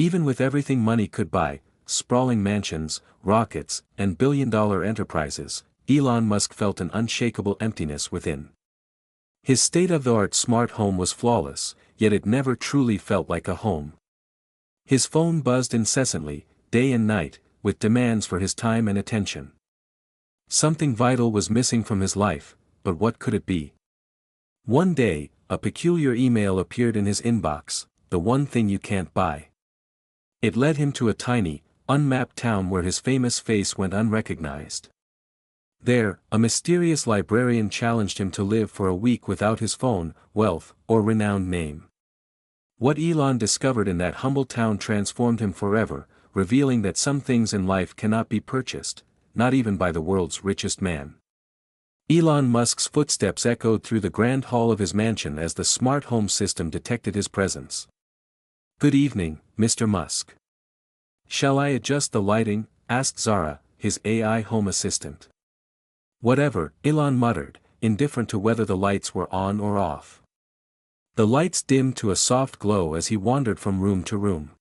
Even with everything money could buy, sprawling mansions, rockets, and billion-dollar enterprises, Elon Musk felt an unshakable emptiness within. His state-of-the-art smart home was flawless, yet it never truly felt like a home. His phone buzzed incessantly, day and night, with demands for his time and attention. Something vital was missing from his life, but what could it be? One day, a peculiar email appeared in his inbox, the one thing you can't buy. It led him to a tiny, unmapped town where his famous face went unrecognized. There, a mysterious librarian challenged him to live for a week without his phone, wealth, or renowned name. What Elon discovered in that humble town transformed him forever, revealing that some things in life cannot be purchased, not even by the world's richest man. Elon Musk's footsteps echoed through the grand hall of his mansion as the smart home system detected his presence. "Good evening, Mr. Musk. Shall I adjust the lighting?" asked Zara, his AI home assistant. "Whatever," Elon muttered, indifferent to whether the lights were on or off. The lights dimmed to a soft glow as he wandered from room to room.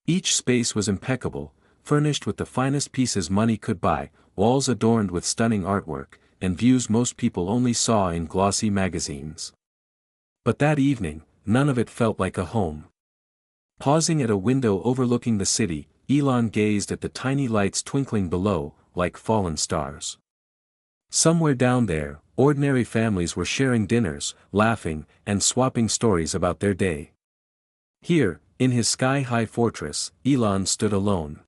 Each space was impeccable, furnished with the finest pieces money could buy, walls adorned with stunning artwork, and views most people only saw in glossy magazines. But that evening, none of it felt like a home. Pausing at a window overlooking the city, Elon gazed at the tiny lights twinkling below, like fallen stars. Somewhere down there, ordinary families were sharing dinners, laughing, and swapping stories about their day. Here, in his sky-high fortress, Elon stood alone.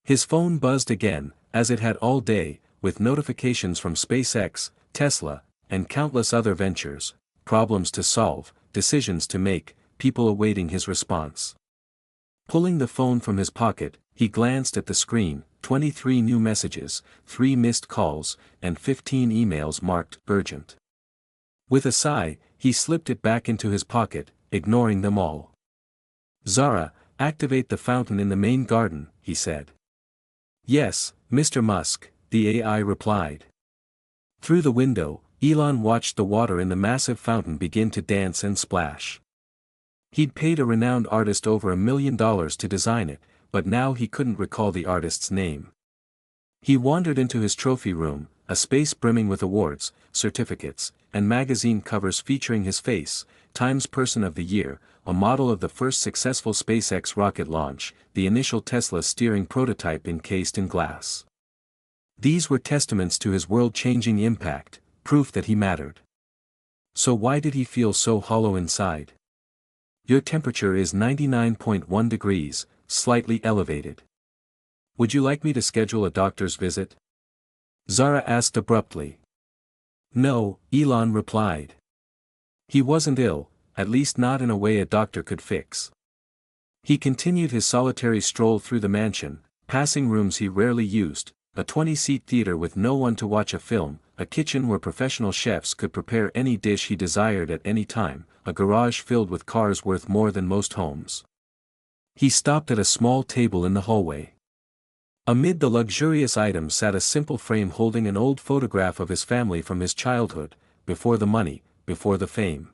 His phone buzzed again, as it had all day, with notifications from SpaceX, Tesla, and countless other ventures, problems to solve, decisions to make, people awaiting his response. Pulling the phone from his pocket, he glanced at the screen, 23 new messages, 3 missed calls, and 15 emails marked urgent. With a sigh, he slipped it back into his pocket, ignoring them all. "Zara, activate the fountain in the main garden," he said. "Yes, Mr. Musk," the AI replied. Through the window, Elon watched the water in the massive fountain begin to dance and splash. He'd paid a renowned artist over $1 million to design it, but now he couldn't recall the artist's name. He wandered into his trophy room, a space brimming with awards, certificates, and magazine covers featuring his face, Times Person of the Year, a model of the first successful SpaceX rocket launch, the initial Tesla steering prototype encased in glass. These were testaments to his world-changing impact, proof that he mattered. So why did he feel so hollow inside? "Your temperature is 99.1 degrees, slightly elevated. Would you like me to schedule a doctor's visit?" Zara asked abruptly. "No," Elon replied. He wasn't ill, at least not in a way a doctor could fix. He continued his solitary stroll through the mansion, passing rooms he rarely used, a 20-seat theater with no one to watch a film, a kitchen where professional chefs could prepare any dish he desired at any time, a garage filled with cars worth more than most homes. He stopped at a small table in the hallway. Amid the luxurious items sat a simple frame holding an old photograph of his family from his childhood, before the money, before the fame.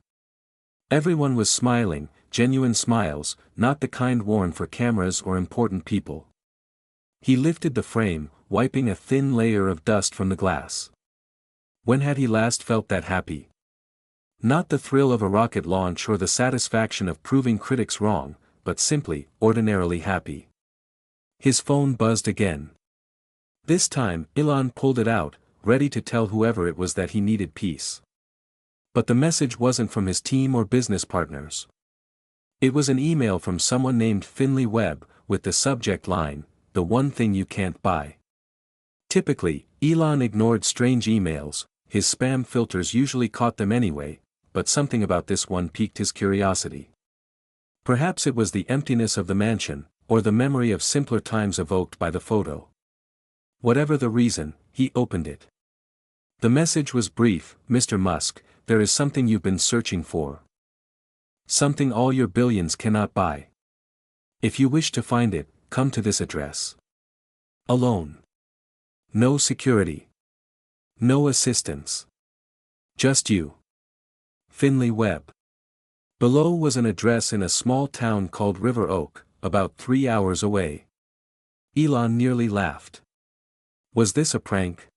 Everyone was smiling, genuine smiles, not the kind worn for cameras or important people. He lifted the frame, wiping a thin layer of dust from the glass. When had he last felt that happy? Not the thrill of a rocket launch or the satisfaction of proving critics wrong, but simply, ordinarily happy. His phone buzzed again. This time, Elon pulled it out, ready to tell whoever it was that he needed peace. But the message wasn't from his team or business partners. It was an email from someone named Finley Webb, with the subject line, "The one thing you can't buy." Typically, Elon ignored strange emails, his spam filters usually caught them anyway, but something about this one piqued his curiosity. Perhaps it was the emptiness of the mansion, or the memory of simpler times evoked by the photo. Whatever the reason, he opened it. The message was brief: "Mr. Musk, there is something you've been searching for. Something all your billions cannot buy. If you wish to find it, come to this address. Alone. No security. No assistance. Just you. Finley Webb." Below was an address in a small town called River Oak, about 3 hours away. Elon nearly laughed. Was this a prank?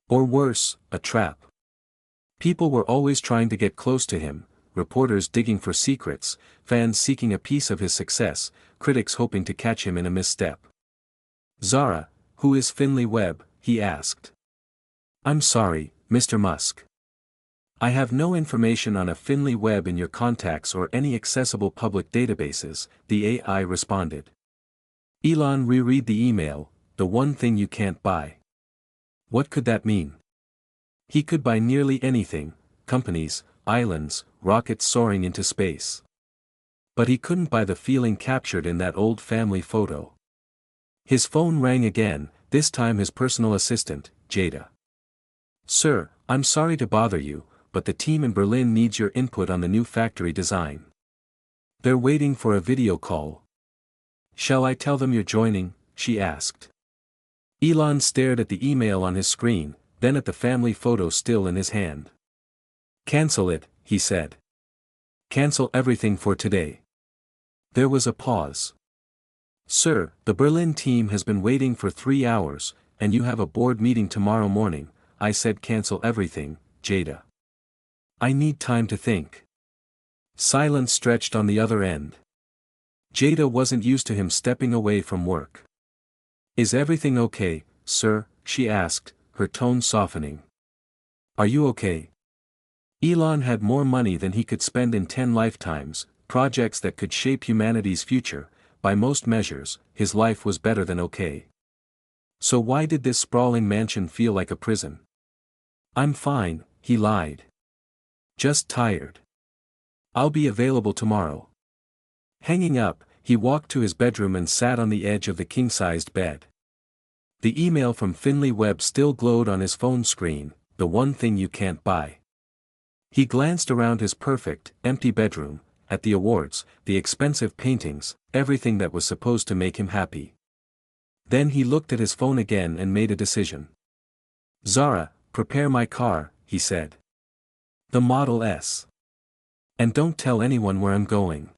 Or worse, a trap? People were always trying to get close to him, reporters digging for secrets, fans seeking a piece of his success, critics hoping to catch him in a misstep. Zara, who is Finley Webb? He asked. I'm sorry, Mr. Musk. I have no information on a Finley Webb in your contacts or any accessible public databases, the AI responded. Elon reread the email, the one thing you can't buy. What could that mean? He could buy nearly anything, companies, islands, rockets soaring into space. But he couldn't buy the feeling captured in that old family photo. His phone rang again, this time his personal assistant, Jada. Sir, I'm sorry to bother you, but the team in Berlin needs your input on the new factory design. They're waiting for a video call. Shall I tell them you're joining? She asked. Elon stared at the email on his screen, then at the family photo still in his hand. Cancel it, he said. Cancel everything for today. There was a pause. Sir, the Berlin team has been waiting for 3 hours, and you have a board meeting tomorrow morning. I said cancel everything, Jada. I need time to think. Silence stretched on the other end. Jada wasn't used to him stepping away from work. Is everything okay, sir? She asked, her tone softening. Are you okay? Elon had more money than he could spend in 10 lifetimes, projects that could shape humanity's future. By most measures, his life was better than okay. So why did this sprawling mansion feel like a prison? I'm fine, he lied. Just tired. I'll be available tomorrow. Hanging up, he walked to his bedroom and sat on the edge of the king-sized bed. The email from Finley Webb still glowed on his phone screen, the one thing you can't buy. He glanced around his perfect, empty bedroom, at the awards, the expensive paintings, everything that was supposed to make him happy. Then he looked at his phone again and made a decision. Zara, prepare my car, he said. The Model S. And don't tell anyone where I'm going.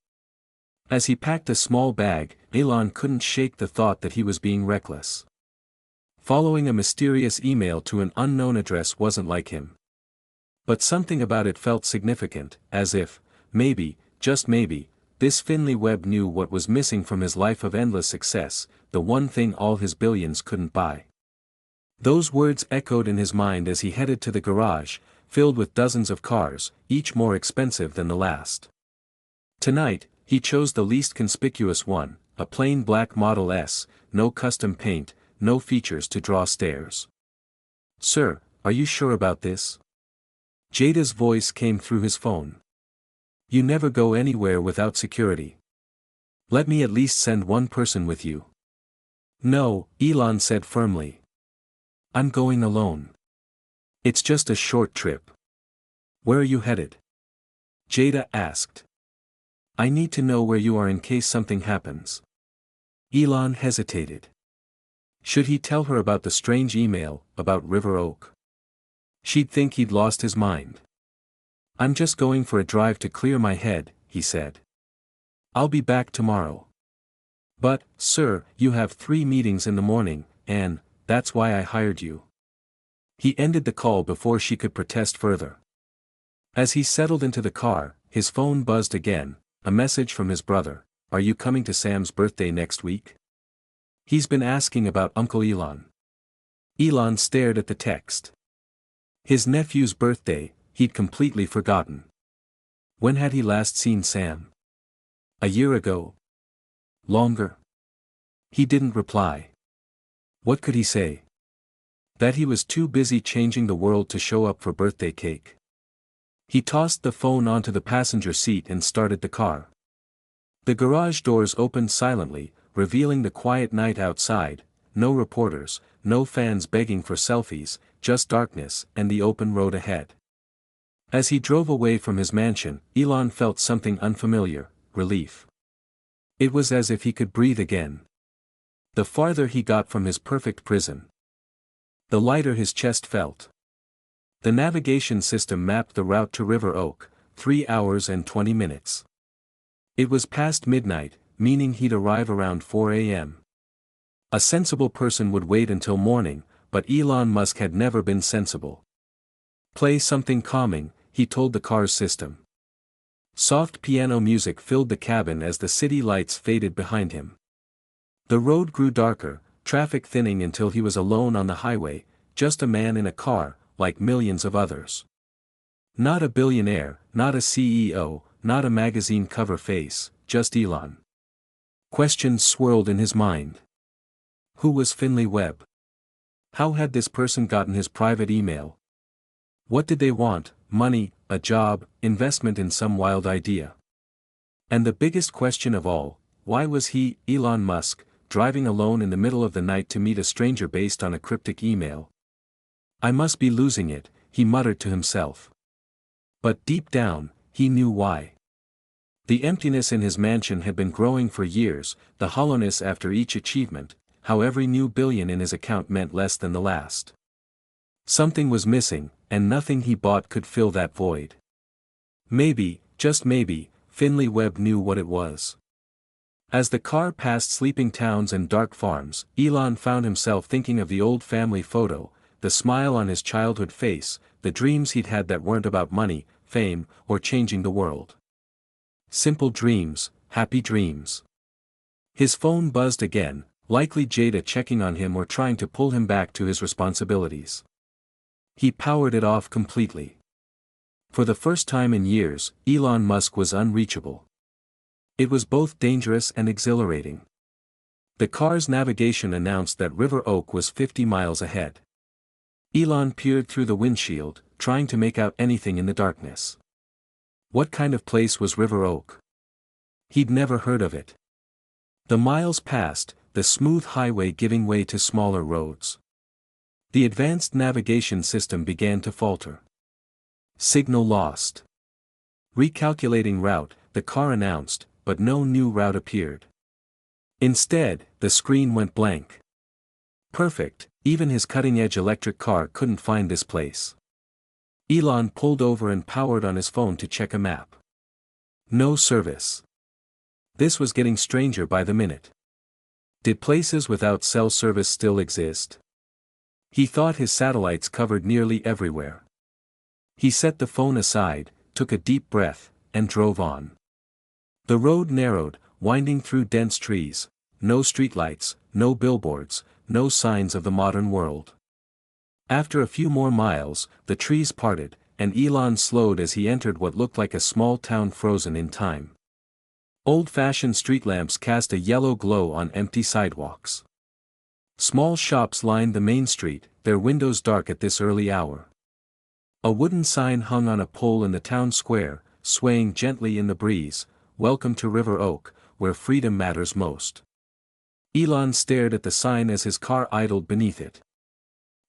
As he packed a small bag, Elon couldn't shake the thought that he was being reckless. Following a mysterious email to an unknown address wasn't like him. But something about it felt significant, as if, maybe, just maybe, this Finley Webb knew what was missing from his life of endless success, the one thing all his billions couldn't buy. Those words echoed in his mind as he headed to the garage, filled with dozens of cars, each more expensive than the last. Tonight, he chose the least conspicuous one, a plain black Model S, no custom paint, no features to draw stares. Sir, are you sure about this? Jada's voice came through his phone. You never go anywhere without security. Let me at least send one person with you. No, Elon said firmly. I'm going alone. It's just a short trip. Where are you headed? Jada asked. I need to know where you are in case something happens. Elon hesitated. Should he tell her about the strange email, about River Oak? She'd think he'd lost his mind. I'm just going for a drive to clear my head, he said. I'll be back tomorrow. But, sir, you have 3 meetings in the morning, and that's why I hired you. He ended the call before she could protest further. As he settled into the car, his phone buzzed again, a message from his brother. Are you coming to Sam's birthday next week? He's been asking about Uncle Elon. Elon stared at the text. His nephew's birthday, he'd completely forgotten. When had he last seen Sam? A year ago? Longer? He didn't reply. What could he say? That he was too busy changing the world to show up for birthday cake. He tossed the phone onto the passenger seat and started the car. The garage doors opened silently, revealing the quiet night outside, no reporters, no fans begging for selfies, just darkness and the open road ahead. As he drove away from his mansion, Elon felt something unfamiliar, relief. It was as if he could breathe again. The farther he got from his perfect prison, the lighter his chest felt. The navigation system mapped the route to River Oak, 3 hours and 20 minutes. It was past midnight, meaning he'd arrive around 4 a.m. A sensible person would wait until morning, but Elon Musk had never been sensible. Play something calming, he told the car's system. Soft piano music filled the cabin as the city lights faded behind him. The road grew darker, traffic thinning until he was alone on the highway, just a man in a car, like millions of others. Not a billionaire, not a CEO, not a magazine cover face, just Elon. Questions swirled in his mind. Who was Finley Webb? How had this person gotten his private email? What did they want? Money, a job, investment in some wild idea? And the biggest question of all, why was he, Elon Musk, driving alone in the middle of the night to meet a stranger based on a cryptic email? I must be losing it, he muttered to himself. But deep down, he knew why. The emptiness in his mansion had been growing for years, the hollowness after each achievement, how every new billion in his account meant less than the last. Something was missing, and nothing he bought could fill that void. Maybe, just maybe, Finley Webb knew what it was. As the car passed sleeping towns and dark farms, Elon found himself thinking of the old family photo, the smile on his childhood face, the dreams he'd had that weren't about money, fame, or changing the world. Simple dreams, happy dreams. His phone buzzed again, likely Jada checking on him or trying to pull him back to his responsibilities. He powered it off completely. For the first time in years, Elon Musk was unreachable. It was both dangerous and exhilarating. The car's navigation announced that River Oak was 50 miles ahead. Elon peered through the windshield, trying to make out anything in the darkness. What kind of place was River Oak? He'd never heard of it. The miles passed, the smooth highway giving way to smaller roads. The advanced navigation system began to falter. Signal lost. Recalculating route, the car announced, but no new route appeared. Instead, the screen went blank. Perfect, even his cutting-edge electric car couldn't find this place. Elon pulled over and powered on his phone to check a map. No service. This was getting stranger by the minute. Did places without cell service still exist? He thought his satellites covered nearly everywhere. He set the phone aside, took a deep breath, and drove on. The road narrowed, winding through dense trees, no streetlights, no billboards, no signs of the modern world. After a few more miles, the trees parted, and Elon slowed as he entered what looked like a small town frozen in time. Old-fashioned street lamps cast a yellow glow on empty sidewalks. Small shops lined the main street, their windows dark at this early hour. A wooden sign hung on a pole in the town square, swaying gently in the breeze, "Welcome to River Oak, where freedom matters most." Elon stared at the sign as his car idled beneath it.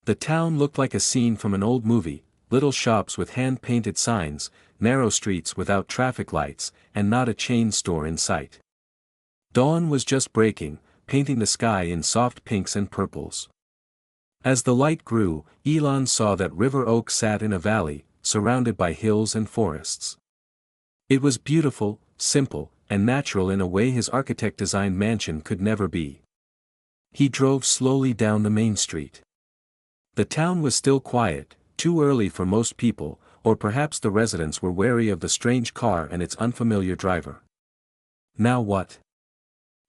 The town looked like a scene from an old movie, little shops with hand-painted signs, narrow streets without traffic lights, and not a chain store in sight. Dawn was just breaking, painting the sky in soft pinks and purples. As the light grew, Elon saw that River Oak sat in a valley, surrounded by hills and forests. It was beautiful, simple, and natural in a way his architect-designed mansion could never be. He drove slowly down the main street. The town was still quiet, too early for most people, or perhaps the residents were wary of the strange car and its unfamiliar driver. Now what?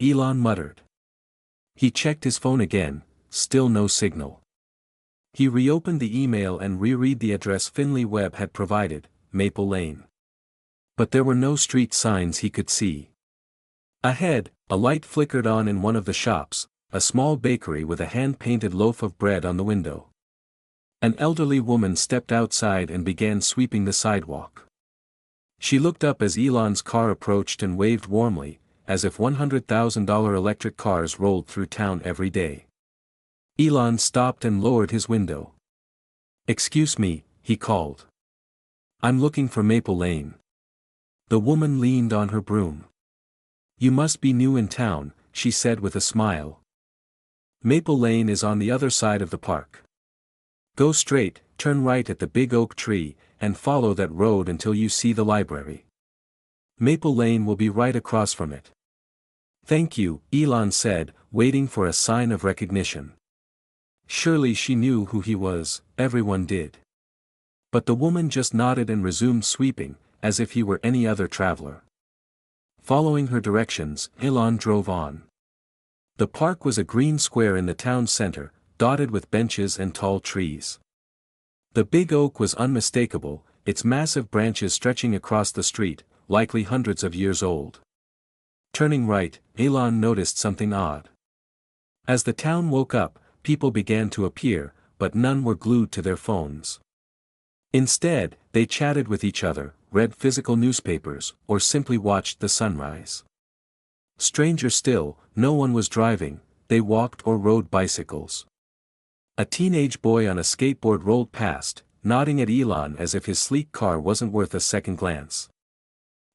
Elon muttered. He checked his phone again, still no signal. He reopened the email and reread the address Finley Webb had provided, Maple Lane. But there were no street signs he could see. Ahead, a light flickered on in one of the shops, a small bakery with a hand-painted loaf of bread on the window. An elderly woman stepped outside and began sweeping the sidewalk. She looked up as Elon's car approached and waved warmly, as if $100,000 electric cars rolled through town every day. Elon stopped and lowered his window. "Excuse me," he called. "I'm looking for Maple Lane." The woman leaned on her broom. "You must be new in town," she said with a smile. "Maple Lane is on the other side of the park. Go straight, turn right at the big oak tree, and follow that road until you see the library. Maple Lane will be right across from it." "Thank you," Elon said, waiting for a sign of recognition. Surely she knew who he was, everyone did. But the woman just nodded and resumed sweeping, as if he were any other traveler. Following her directions, Elon drove on. The park was a green square in the town center, dotted with benches and tall trees. The big oak was unmistakable, its massive branches stretching across the street, likely hundreds of years old. Turning right, Elon noticed something odd. As the town woke up, people began to appear, but none were glued to their phones. Instead, they chatted with each other, read physical newspapers, or simply watched the sunrise. Stranger still, no one was driving, they walked or rode bicycles. A teenage boy on a skateboard rolled past, nodding at Elon as if his sleek car wasn't worth a second glance.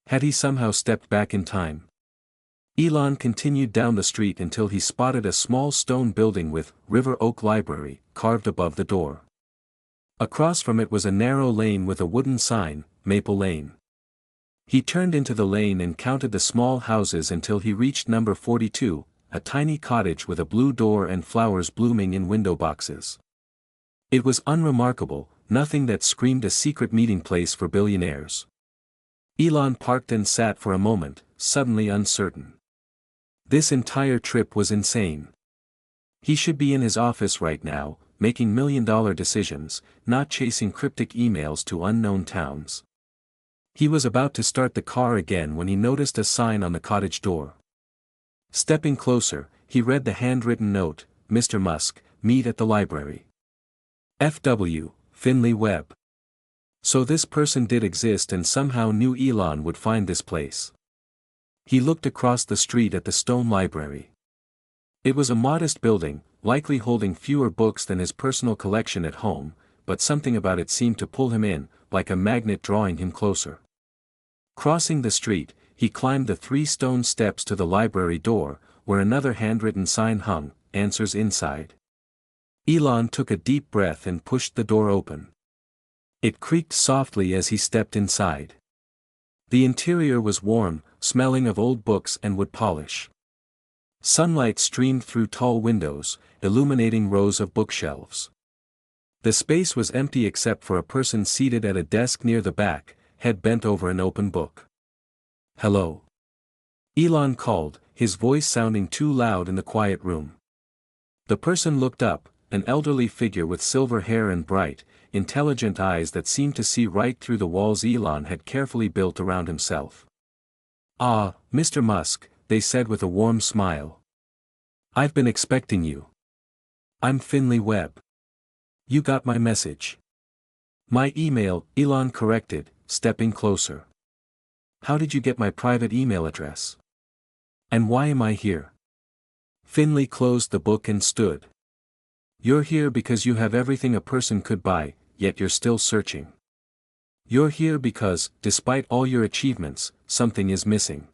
Had he somehow stepped back in time? Elon continued down the street until he spotted a small stone building with "River Oak Library" carved above the door. Across from it was a narrow lane with a wooden sign, "Maple Lane." He turned into the lane and counted the small houses until he reached number 42, a tiny cottage with a blue door and flowers blooming in window boxes. It was unremarkable, nothing that screamed a secret meeting place for billionaires. Elon parked and sat for a moment, suddenly uncertain. This entire trip was insane. He should be in his office right now, making million-dollar decisions, not chasing cryptic emails to unknown towns. He was about to start the car again when he noticed a sign on the cottage door. Stepping closer, he read the handwritten note, "Mr. Musk, meet at the library. F.W., Finley Webb." So this person did exist and somehow knew Elon would find this place. He looked across the street at the stone library. It was a modest building, likely holding fewer books than his personal collection at home, but something about it seemed to pull him in, like a magnet drawing him closer. Crossing the street, he climbed the 3 stone steps to the library door, where another handwritten sign hung, "Answers inside." Elon took a deep breath and pushed the door open. It creaked softly as he stepped inside. The interior was warm, smelling of old books and wood polish. Sunlight streamed through tall windows, illuminating rows of bookshelves. The space was empty except for a person seated at a desk near the back, head bent over an open book. "Hello?" Elon called, his voice sounding too loud in the quiet room. The person looked up, an elderly figure with silver hair and bright, intelligent eyes that seemed to see right through the walls Elon had carefully built around himself. "Ah, Mr. Musk," they said with a warm smile. "I've been expecting you. I'm Finley Webb. You got my message." "My email," Elon corrected, stepping closer. "How did you get my private email address? And why am I here?" Finley closed the book and stood. "You're here because you have everything a person could buy, yet you're still searching. You're here because, despite all your achievements, something is missing."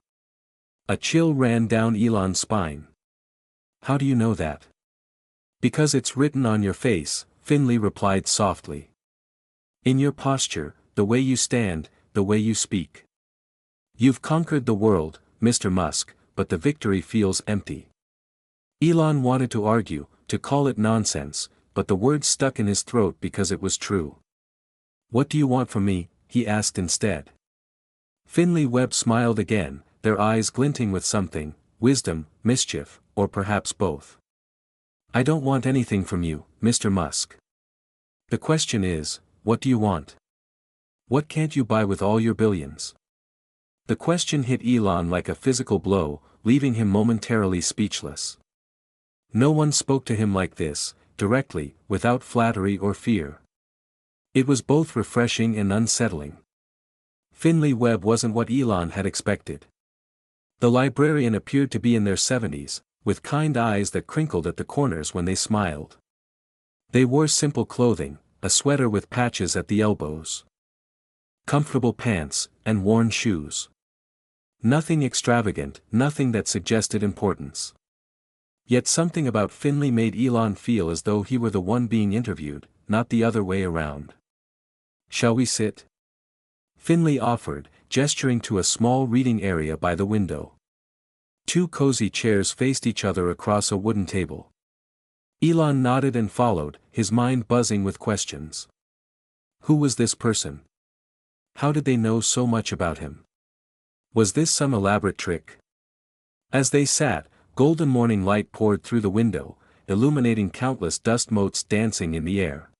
A chill ran down Elon's spine. "How do you know that?" "Because it's written on your face," Finley replied softly. "In your posture, the way you stand, the way you speak. You've conquered the world, Mr. Musk, but the victory feels empty." Elon wanted to argue, to call it nonsense, but the words stuck in his throat because it was true. "What do you want from me?" he asked instead. Finley Webb smiled again, their eyes glinting with something, wisdom, mischief, or perhaps both. "I don't want anything from you, Mr. Musk. The question is, what do you want? What can't you buy with all your billions?" The question hit Elon like a physical blow, leaving him momentarily speechless. No one spoke to him like this, directly, without flattery or fear. It was both refreshing and unsettling. Finley Webb wasn't what Elon had expected. The librarian appeared to be in their 70s, with kind eyes that crinkled at the corners when they smiled. They wore simple clothing, a sweater with patches at the elbows, comfortable pants, and worn shoes. Nothing extravagant, nothing that suggested importance. Yet something about Finley made Elon feel as though he were the one being interviewed, not the other way around. "Shall we sit?" Finley offered, gesturing to a small reading area by the window. Two cozy chairs faced each other across a wooden table. Elon nodded and followed, his mind buzzing with questions. Who was this person? How did they know so much about him? Was this some elaborate trick? As they sat, golden morning light poured through the window, illuminating countless dust motes dancing in the air.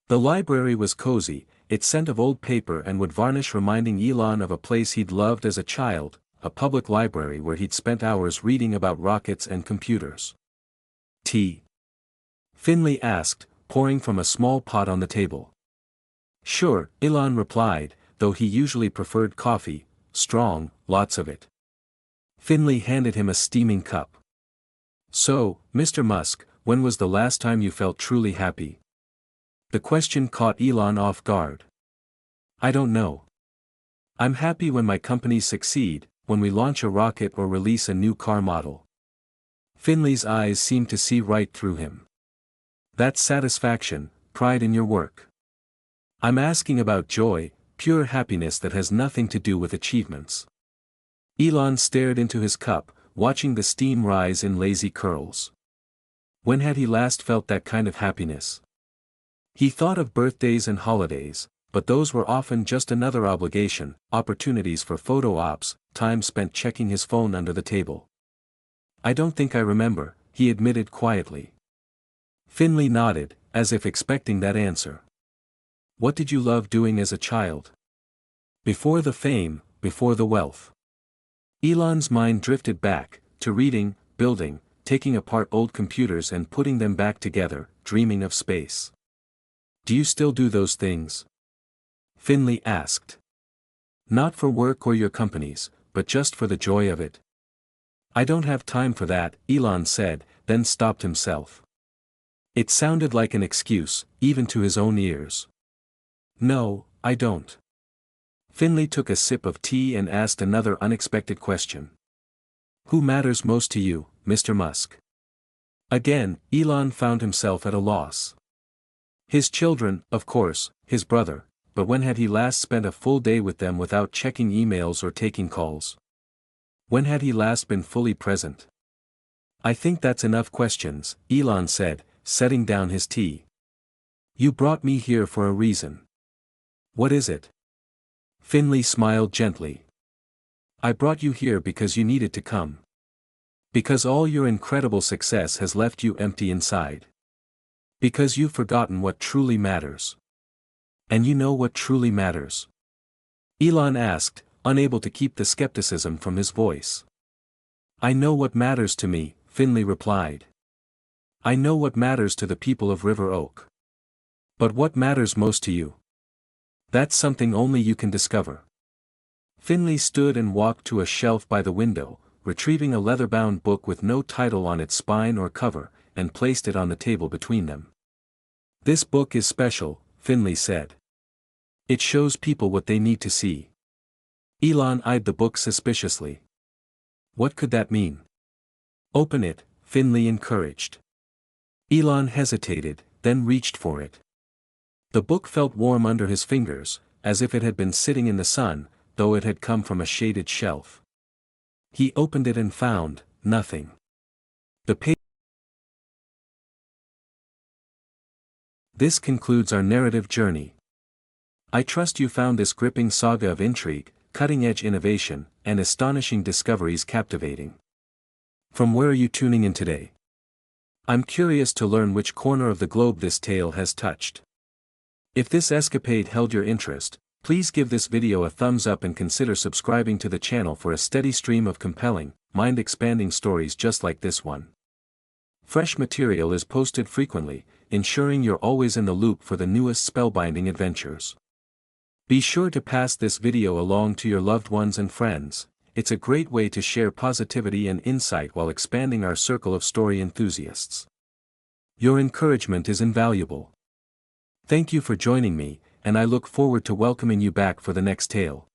The library was cozy, its scent of old paper and wood varnish reminding Elon of a place he'd loved as a child, a public library where he'd spent hours reading about rockets and computers. Tea? Finley asked, pouring from a small pot on the table. Sure, Elon replied, though he usually preferred coffee, strong, lots of it. Finley handed him a steaming cup. So, Mr. Musk, when was the last time you felt truly happy? The question caught Elon off guard. I don't know. I'm happy when my companies succeed, when we launch a rocket or release a new car model. Finley's eyes seemed to see right through him. That's satisfaction, pride in your work. I'm asking about joy, pure happiness that has nothing to do with achievements. Elon stared into his cup, watching the steam rise in lazy curls. When had he last felt that kind of happiness? He thought of birthdays and holidays, but those were often just another obligation, opportunities for photo ops, time spent checking his phone under the table. I don't think I remember, he admitted quietly. Finley nodded, as if expecting that answer. What did you love doing as a child? Before the fame, before the wealth. Elon's mind drifted back, to reading, building, taking apart old computers and putting them back together, dreaming of space. Do you still do those things? Finley asked. Not for work or your companies, but just for the joy of it. I don't have time for that, Elon said, then stopped himself. It sounded like an excuse, even to his own ears. No, I don't. Finley took a sip of tea and asked another unexpected question. Who matters most to you, Mr. Musk? Again, Elon found himself at a loss. His children, of course, his brother, but when had he last spent a full day with them without checking emails or taking calls? When had he last been fully present? I think that's enough questions, Elon said, setting down his tea. You brought me here for a reason. What is it? Finley smiled gently. I brought you here because you needed to come. Because all your incredible success has left you empty inside. Because you've forgotten what truly matters. And you know what truly matters? Elon asked, unable to keep the skepticism from his voice. I know what matters to me, Finley replied. I know what matters to the people of River Oak. But what matters most to you? That's something only you can discover. Finley stood and walked to a shelf by the window, retrieving a leather-bound book with no title on its spine or cover, and placed it on the table between them. This book is special, Finley said. It shows people what they need to see. Elon eyed the book suspiciously. What could that mean? Open it, Finley encouraged. Elon hesitated, then reached for it. The book felt warm under his fingers, as if it had been sitting in the sun, though it had come from a shaded shelf. He opened it and found nothing. The page. This concludes our narrative journey. I trust you found this gripping saga of intrigue, cutting-edge innovation, and astonishing discoveries captivating. From where are you tuning in today? I'm curious to learn which corner of the globe this tale has touched. If this escapade held your interest, please give this video a thumbs up and consider subscribing to the channel for a steady stream of compelling, mind-expanding stories just like this one. Fresh material is posted frequently, ensuring you're always in the loop for the newest spellbinding adventures. Be sure to pass this video along to your loved ones and friends. It's a great way to share positivity and insight while expanding our circle of story enthusiasts. Your encouragement is invaluable. Thank you for joining me, and I look forward to welcoming you back for the next tale.